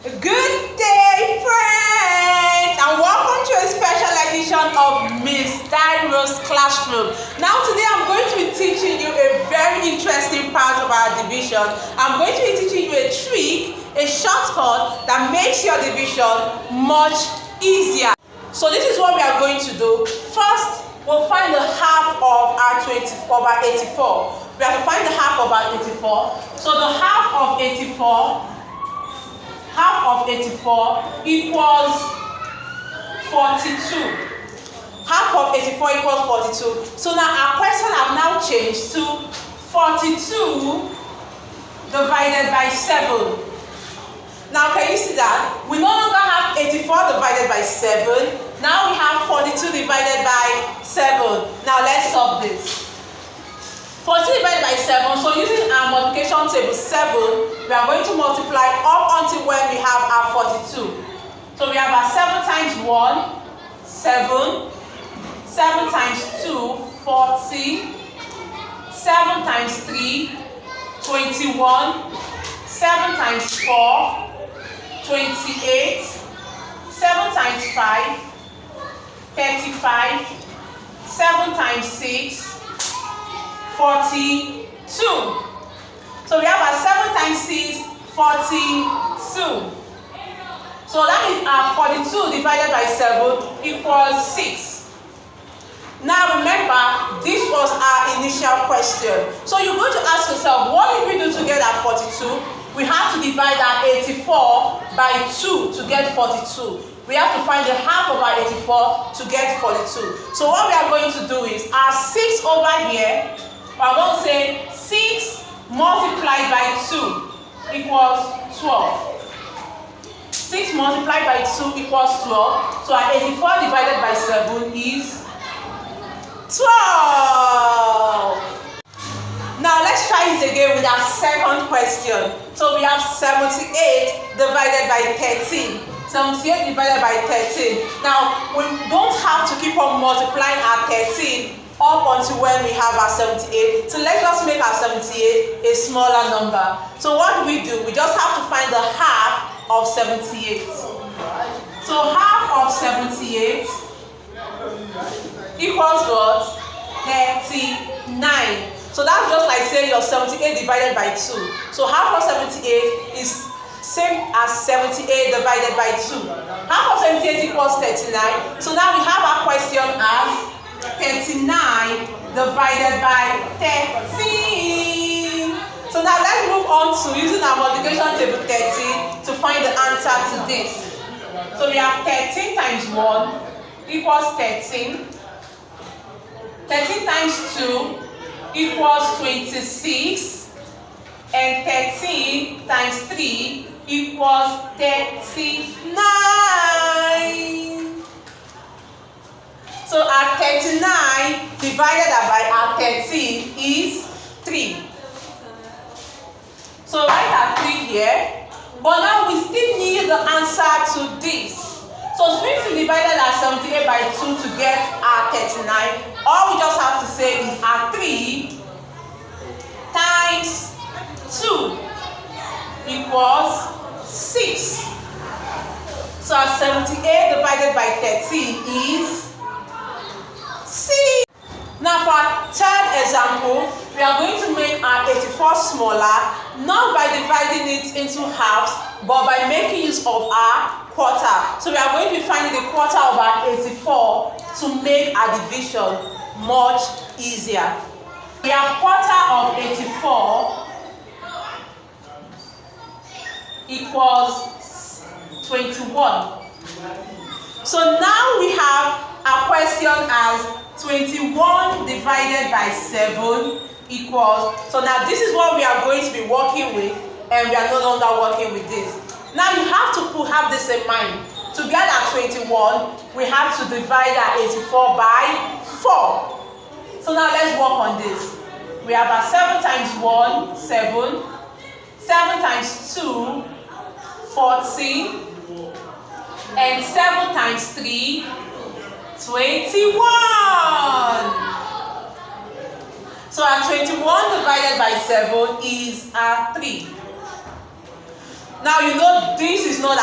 Good day, friends, and welcome to a special edition of Miss Dairo's classroom. Now, today I'm going to be teaching you a very interesting part of our division. I'm going to be teaching you a trick, a shortcut that makes your division much easier. So this is what we are going to do. First, we'll find the half of our 84. We have to find the half of our 84. So the half of 84 equals 42. Half of 84 equals 42. So now our question have now changed to 42 divided by 7. Now can you see that? We no longer have 84 divided by 7. Now we have 42 divided by 7. Now let's solve this. 42 divided by 7, so using our multiplication table 7, we are going to multiply up until when we have our 42. So we have our 7 times 1, 7, 7 times 2, 40, 7 times 3, 21, 7 times 4, 28, 7 times 5, 35, 7 times 6, 42. So we have our 7 times 6, 42. So that is our 42 divided by 7 equals 6. Now remember, this was our initial question. So you're going to ask yourself, what did we do to get our 42? We have to divide our 84 by 2 to get 42. We have to find the half of our 84 to get 42. So what we are going to do is our 6 over here, we're going to say 6 multiplied by 2 equals 12. 6 multiplied by 2 equals 12. So our 84 divided by 7 is 12. Now let's try it again with our second question. So we have 78 divided by 13. 78 divided by 13. Now we don't have to keep on multiplying our 13 up until when we have our 78. So let's just make our 78 a smaller number. So what do? We just have to find the half of 78. So half of 78 equals what? 39. So that's just like saying your 78 divided by 2. So half of 78 is same as 78 divided by 2. Half of 78 equals 39. So now we have our question as 39 divided by 13. So now let's move on to using our multiplication table 13 to find the answer to this. So we have 13 times 1 equals 13. 13 times 2 equals 26. And 13 times 3 equals 39. So our 39 divided by our 13 is 3. So write our 3 here. But now we still need the answer to this. So since we divided our 78 by 2 to get our 39, all we just have to say is our 3 times 2 equals 6. So our 78 divided by 13 is 6. Now for our third example, we are going to make our 84 smaller, not by dividing it into halves, but by making use of our quarter. So we are going to be finding the quarter of our 84 to make our division much easier. We have quarter of 84 equals 21. So now we have our question as 21 divided by 7 equals. So now this is what we are going to be working with, and we are no longer working with this. Now you have to have this in mind. To get our 21, we have to divide our 84 by 4. So now let's work on this. We have our 7 times 1, 7. 7 times 2, 40. And 7 times 3, 21. So our 21 divided by 7 is our 3. Now you know this is not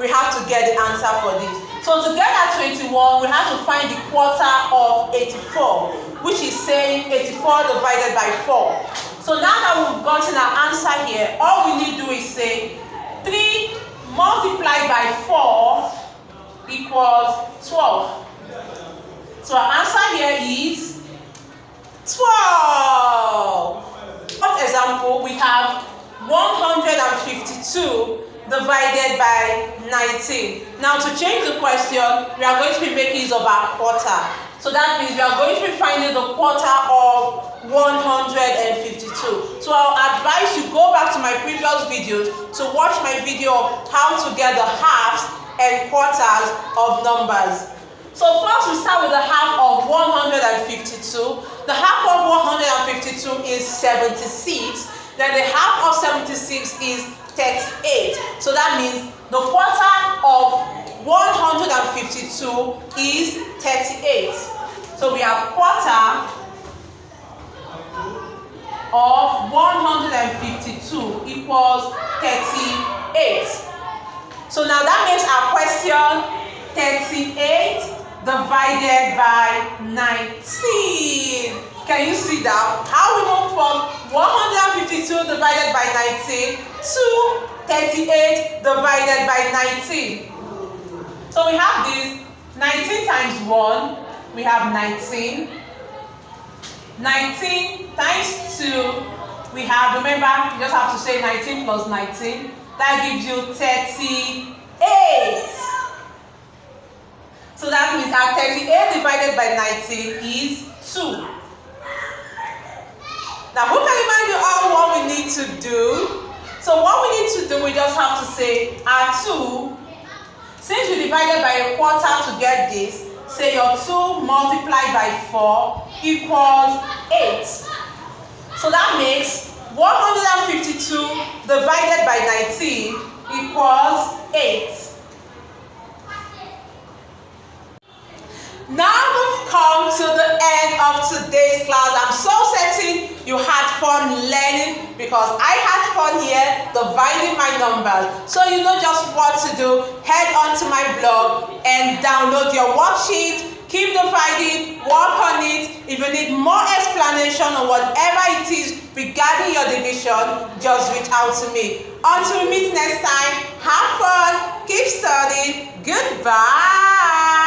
we have to get the answer for this. So to get that 21, we have to find the quarter of 84, which is saying 84 divided by 4. So now that we've gotten our answer here, all we need to do is say 3 multiplied by 4 equals 12. So our answer here is 12. First example, we have 152 divided by 19. Now to change the question, we are going to be making use of our quarter. So that means we are going to be finding the quarter of 152. So I'll advise you go back to my previous videos to watch my video of how to get the halves and quarters of numbers. So first we start with the half of 152. The half of 152 is 76. Then the half of 76 is 38. So that means the quarter of 152 is 38. So we have quarter of 152 equals 38. So now that makes our question 38 divided by 19. Can you see that? How we move from 152 divided by 19 to 38 divided by 19. So we have this 19 times 1, we have 19. 19 times 2, we have, remember, you just have to say 19 plus 19. That gives you 38. So that means our 38 divided by 19 is 2. Now who can remind you all what we need to do? So what we need to do, we just have to say our 2. Since we divided by a quarter to get this, say your 2 multiplied by 4 equals 8. So that makes 152 divided by 19 equals 8. Now we've come to the end of today's class. I'm so certain you had fun learning because I had fun here dividing my numbers. So you know just what to do. Head on to my blog and download your worksheet. Keep dividing, work on it. If you need more explanation on whatever it is regarding your division, just reach out to me. Until we meet next time, have fun, keep studying. Goodbye.